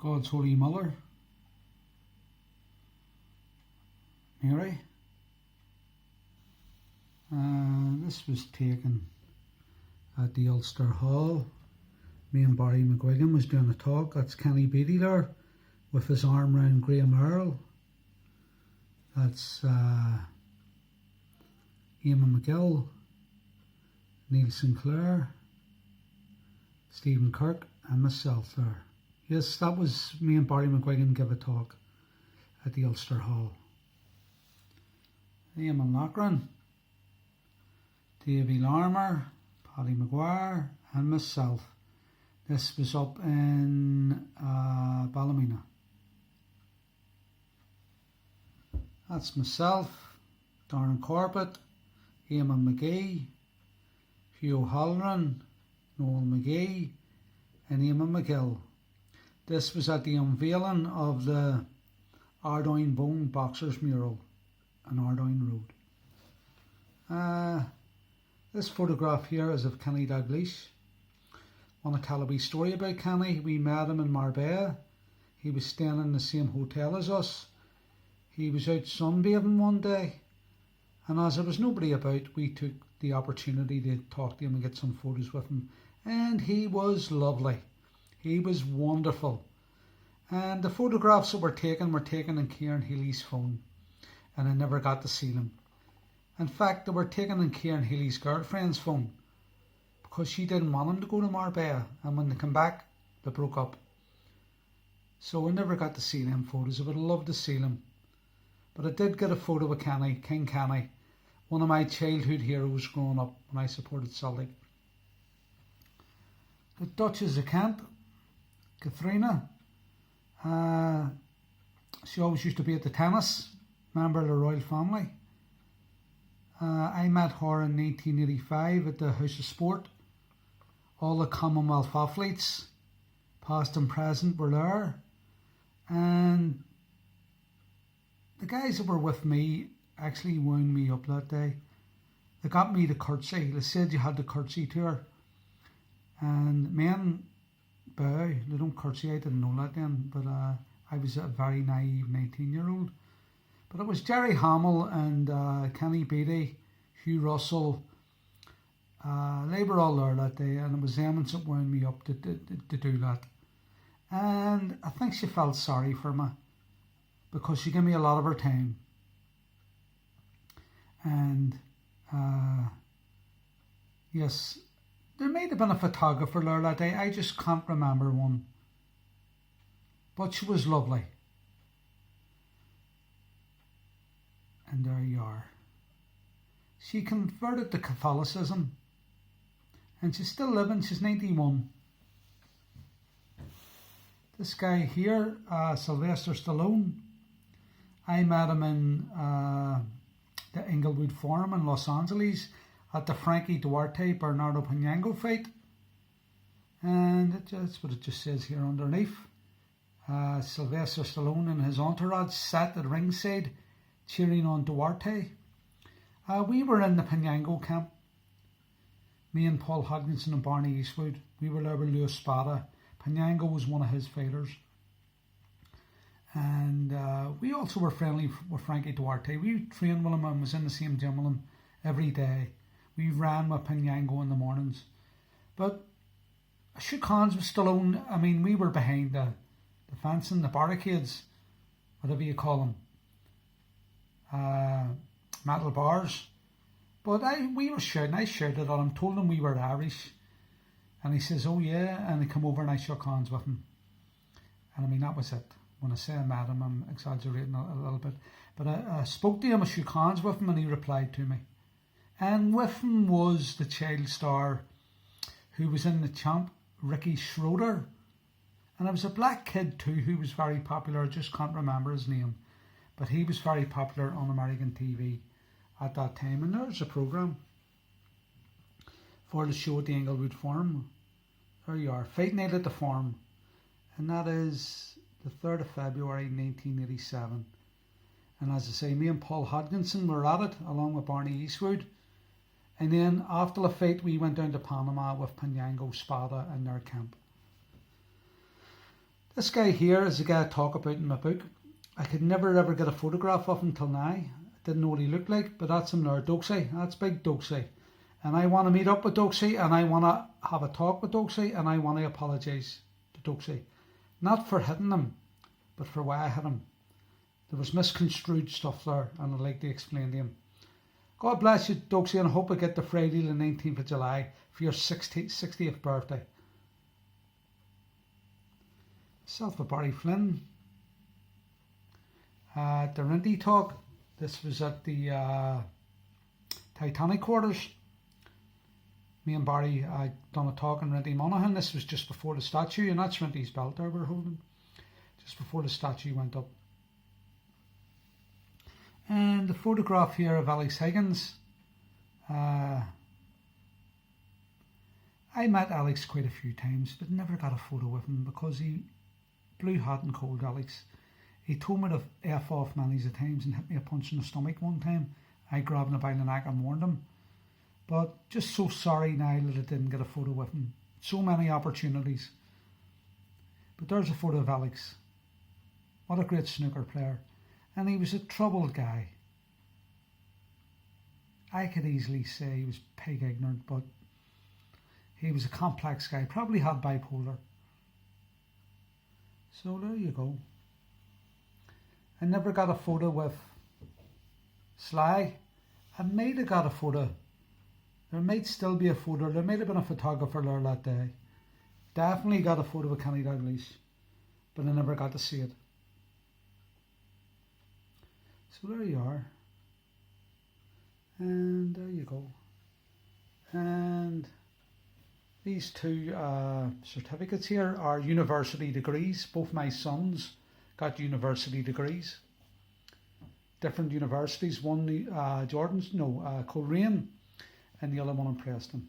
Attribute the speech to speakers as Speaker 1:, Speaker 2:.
Speaker 1: God's Holy Mother, Mary. This was taken at the Ulster Hall. Me and Barry McGuigan was doing a talk. That's Kenny Beattie there with his arm round Graham Earl. That's Eamon McAuley, Neil Sinclair, Stephen Kirk and myself there. Yes, that was me and Barry McGuigan give a talk at the Ulster Hall. Eamon Lochran, Davy Larmer, Paddy Maguire and myself. This was up in Ballymena. That's myself, Darren Corbett, Eamon McGee, Hugh Halloran, Noel McGee and Eamon McGill. This was at the unveiling of the Ardoyne Bone Boxers mural on Ardoyne Road. This photograph here is of Kenny Dalglish. Want to tell a wee story about Kenny. We met him in Marbella. He was staying in the same hotel as us. He was out sunbathing one day, and as there was nobody about, we took the opportunity to talk to him and get some photos with him. And he was lovely. He was wonderful. And the photographs that were taken in Kieran Healy's phone, and I never got to see them. In fact, they were taken in Kieran Healy's girlfriend's phone because she didn't want him to go to Marbella, and when they came back, they broke up. So I never got to see them photos. I would have loved to see them. But I did get a photo of Kenny, King Kenny, one of my childhood heroes growing up when I supported Celtic. The Duchess of Kent, Katharina, she always used to be at the tennis, member of the royal family. I met her in 1985 at the House of Sport. All the Commonwealth athletes, past and present, were there. And the guys that were with me actually wound me up that day. They got me to curtsy. They said you had to curtsy to her. And men bow, they don't curtsy. I didn't know that then, but I was a very naive 19-year-old. But it was Jerry Hamill and Kenny Beattie, Hugh Russell. They were all there that day, and it was them that wound me up to do that. And I think she felt sorry for me, because she gave me a lot of her time. And yes, there may have been a photographer there that day. I just can't remember one. But she was lovely. And there you are. She converted to Catholicism. And she's still living. She's 91. This guy here, Sylvester Stallone, I met him in the Inglewood Forum in Los Angeles at the Frankie Duarte Bernardo Panyango fight. And that's what it just says here underneath. Sylvester Stallone and his entourage sat at ringside cheering on Duarte. We were in the Panyango camp. Me and Paul Hodgkinson and Barney Eastwood. We were there with Lewis Spada. Panyango was one of his fighters. And we also were friendly with Frankie Duarte. We trained with him and was in the same gym with him every day. We ran with Panyango in the mornings. But I shook hands with Stallone. I mean, we were behind the fencing, the barricades, whatever you call them. Metal bars. But we were shouting. I shouted at him, told him we were Irish. And he says, oh yeah. And he came over and I shook hands with him. And I mean, that was it. When I say I met him, I'm exaggerating a little bit. But I spoke to him, I shook hands with him, and he replied to me. And with him was the child star who was in the champ, Ricky Schroeder. And there was a black kid too who was very popular. I just can't remember his name. But he was very popular on American TV at that time. And there's a programme for the show at the Inglewood Forum. There you are, Fight Night at the Forum. And that is the 3rd of February 1987. And as I say, me and Paul Hodgkinson were at it along with Barney Eastwood. And then after the fight we went down to Panama with Panyango, Spada and their camp. This guy here is the guy I talk about in my book. I could never ever get a photograph of him till now. I didn't know what he looked like, but that's him there, Doxy. That's big Doxy. And I want to meet up with Doxy, and I want to have a talk with Doxy, and I want to apologise to Doxy. Not for hitting him, but for why I hit him. There was misconstrued stuff there, and I'd like to explain to him. God bless you, Doxy, and I hope I get the Friday the 19th of July for your 60th birthday. Self of Barry Flynn. The Rinty talk. This was at the Titanic quarters. Me and Barry done a talk on Rinty Monaghan. This was just before the statue, and that's Rinty's belt there we're holding. Just before the statue went up. And the photograph here of Alex Higgins. I met Alex quite a few times, but never got a photo with him because he blew hot and cold, Alex. He told me to F off many times and hit me a punch in the stomach one time. I grabbed him by the neck and warned him. But just so sorry now that I didn't get a photo with him. So many opportunities. But there's a photo of Alex. What a great snooker player. And he was a troubled guy. I could easily say he was pig ignorant, but he was a complex guy. Probably had bipolar. So there you go. I never got a photo with Sly. I might have got a photo. There might still be a photo. There might have been a photographer there that day. Definitely got a photo with Kenny Dalglish, but I never got to see it. So there you are. And there you go. And these two certificates here are university degrees. Both my sons got university degrees. Different universities. One Coleraine, and the other one in Preston.